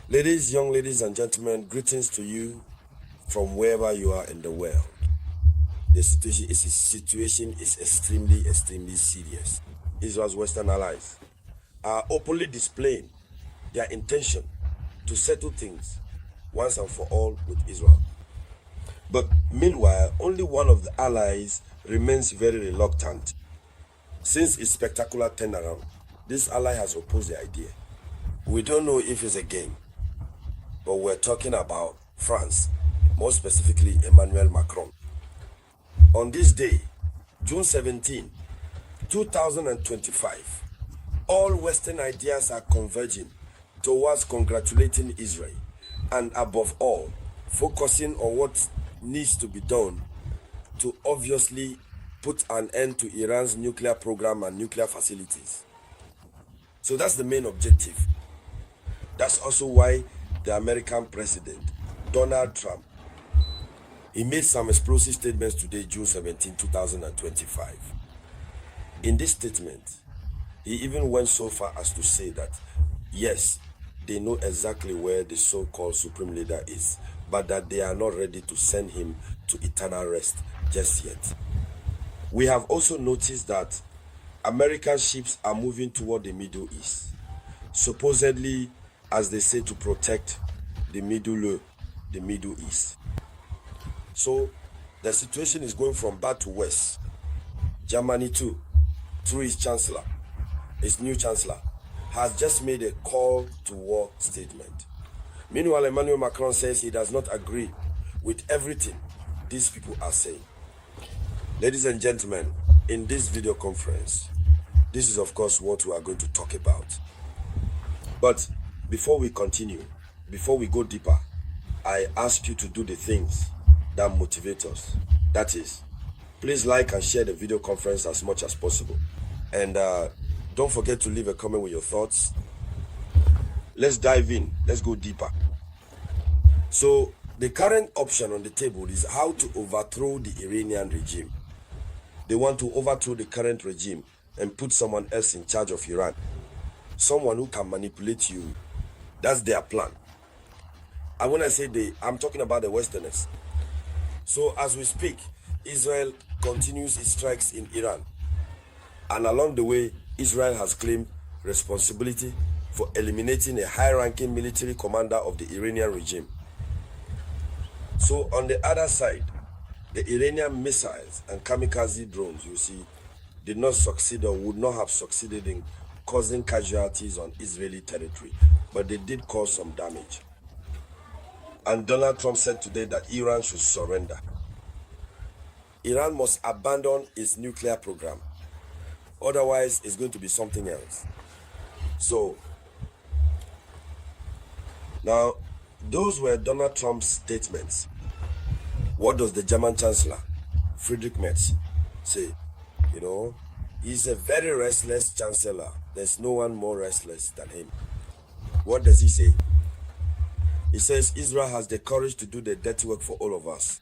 Young ladies and gentlemen, greetings to you from wherever you are in the world. The situation is extremely serious. Israel's Western allies are openly displaying their intention to settle things once and for all with Israel. But meanwhile, only one of the allies remains very reluctant. Since its spectacular turnaround, this ally has opposed the idea. We don't know if it's a game, but we're talking about France, more specifically Emmanuel Macron. On this day, June 17, 2025, all Western ideas are converging towards congratulating Israel and above all, focusing on what needs to be done to obviously put an end to Iran's nuclear program and nuclear facilities. So that's the main objective. That's also why the American president, Donald Trump, he made some explosive statements today, June 17, 2025. In this statement, he even went so far as to say that, yes, they know exactly where the so-called supreme leader is, but that they are not ready to send him to eternal rest just yet. We have also noticed that American ships are moving toward the Middle East, supposedly, as they say, to protect the Middle East. So the situation is going from bad to worse. Germany too, through its new chancellor, has just made a call to war statement. Meanwhile, Emmanuel Macron says he does not agree with everything these people are saying. Ladies and gentlemen, in this video conference, this is of course what we are going to talk about. But before we continue, before we go deeper, I ask you to do the things that motivate us. That is, please like and share the video conference as much as possible. And don't forget to leave a comment with your thoughts. Let's dive in. Let's go deeper. So the current option on the table is how to overthrow the Iranian regime. They want to overthrow the current regime and put someone else in charge of Iran. Someone who can manipulate you. That's their plan. And when I say they, I'm talking about the Westerners. So as we speak, Israel continues its strikes in Iran. And along the way, Israel has claimed responsibility for eliminating a high-ranking military commander of the Iranian regime. So on the other side, the Iranian missiles and kamikaze drones, you see, did not succeed or would not have succeeded in causing casualties on Israeli territory, but they did cause some damage. And Donald Trump said today that Iran should surrender. Iran must abandon its nuclear program. Otherwise, it's going to be something else. So, now, those were Donald Trump's statements. What does the German Chancellor, Friedrich Merz, say? You know, he's a very restless Chancellor. There's no one more restless than him. What does he say? He says Israel has the courage to do the dirty work for all of us.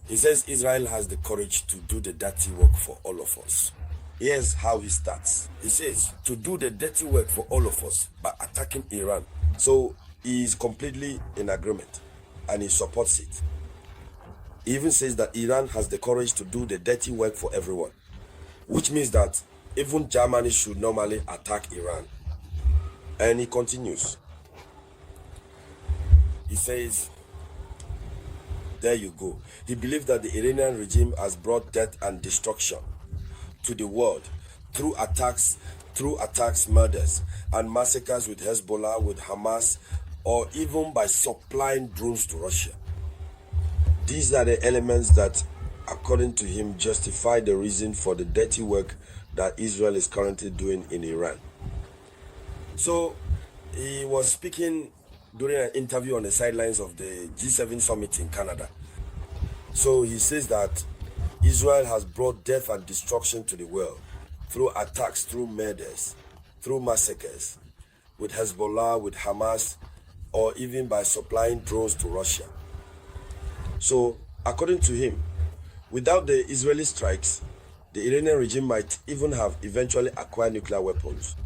He says Israel has the courage to do the dirty work for all of us. Here's how he starts. He says to do the dirty work for all of us by attacking Iran. So he is completely in agreement and he supports it. He even says that Iran has the courage to do the dirty work for everyone, which means that even Germany should normally attack Iran. And he continues. He says, there you go. He believes that the Iranian regime has brought death and destruction to the world through attacks, murders, and massacres with Hezbollah, with Hamas, or even by supplying drones to Russia. These are the elements that, according to him, justify the reason for the dirty work that Israel is currently doing in Iran. So, he was speaking during an interview on the sidelines of the G7 summit in Canada. So he says that Israel has brought death and destruction to the world through attacks, through murders, through massacres, with Hezbollah, with Hamas, or even by supplying drones to Russia. So, according to him, without the Israeli strikes, the Iranian regime might even have eventually acquired nuclear weapons.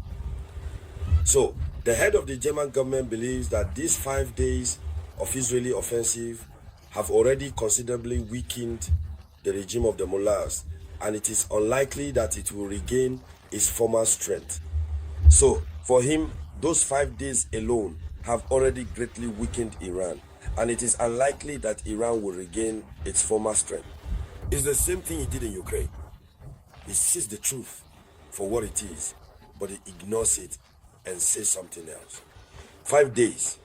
So, The head of the German government believes that these 5 days of Israeli offensive have already considerably weakened the regime of the mullahs, and it is unlikely that it will regain its former strength. So, for him, those 5 days alone have already greatly weakened Iran, and it is unlikely that Iran will regain its former strength. It's the same thing he did in Ukraine. He sees the truth for what it is, but he ignores it and says something else. 5 days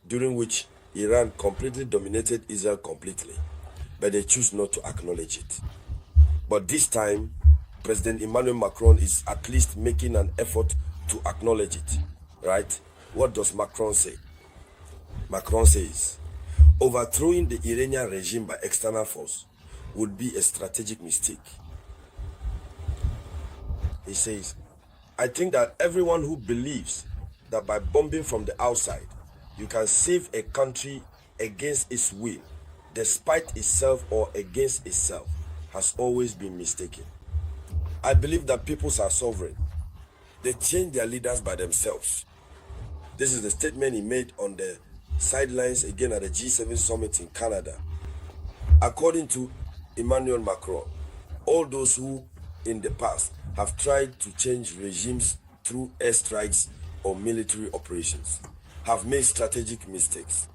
during which Iran completely dominated Israel completely, but they choose not to acknowledge it. But this time, President Emmanuel Macron is at least making an effort to acknowledge it, right? What does Macron say? Macron says, overthrowing the Iranian regime by external force would be a strategic mistake. He says, I think that everyone who believes that by bombing from the outside, you can save a country against its will, despite itself or against itself, has always been mistaken. I believe that peoples are sovereign. They change their leaders by themselves. This is the statement he made on the sidelines again at the G7 summit in Canada. According to Emmanuel Macron, all those who in the past have tried to change regimes through airstrikes or military operations have made strategic mistakes.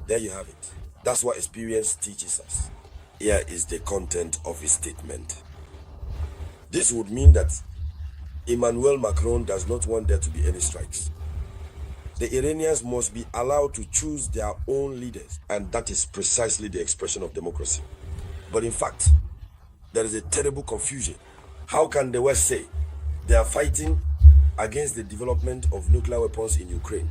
There you have it. That's what experience teaches us. Here is the content of his statement. This would mean that Emmanuel Macron does not want there to be any strikes. The Iranians must be allowed to choose their own leaders, and that is precisely the expression of democracy. But in fact, there is a terrible confusion. How can the West say they are fighting against the development of nuclear weapons in Ukraine,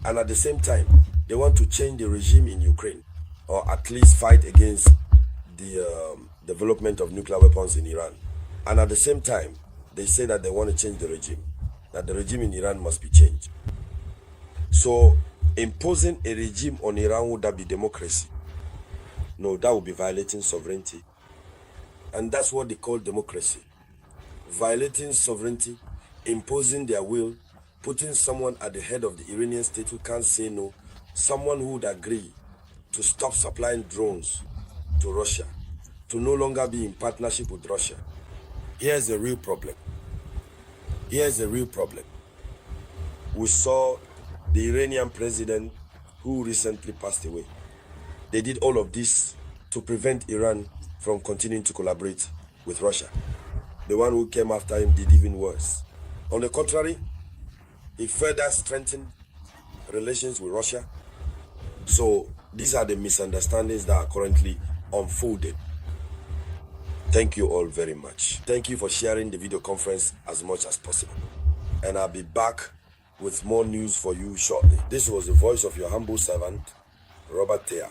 and at the same time they want to change the regime in Ukraine, or at least fight against the development of nuclear weapons in Iran, and at the same time they say that they want to change the regime, that the regime in Iran must be changed? So imposing a regime on Iran, would that be democracy? No, that would be violating sovereignty. And that's what they call democracy. Violating sovereignty, imposing their will, putting someone at the head of the Iranian state who can't say no, someone who would agree to stop supplying drones to Russia, to no longer be in partnership with Russia. Here's the real problem. Here's the real problem. We saw the Iranian president who recently passed away. They did all of this to prevent Iran from continuing to collaborate with Russia. The one who came after him did even worse. On the contrary, he further strengthened relations with Russia. So these are the misunderstandings that are currently unfolding. Thank you all very much. Thank you for sharing the video conference as much as possible. And I'll be back with more news for you shortly. This was the voice of your humble servant, Robert Théa.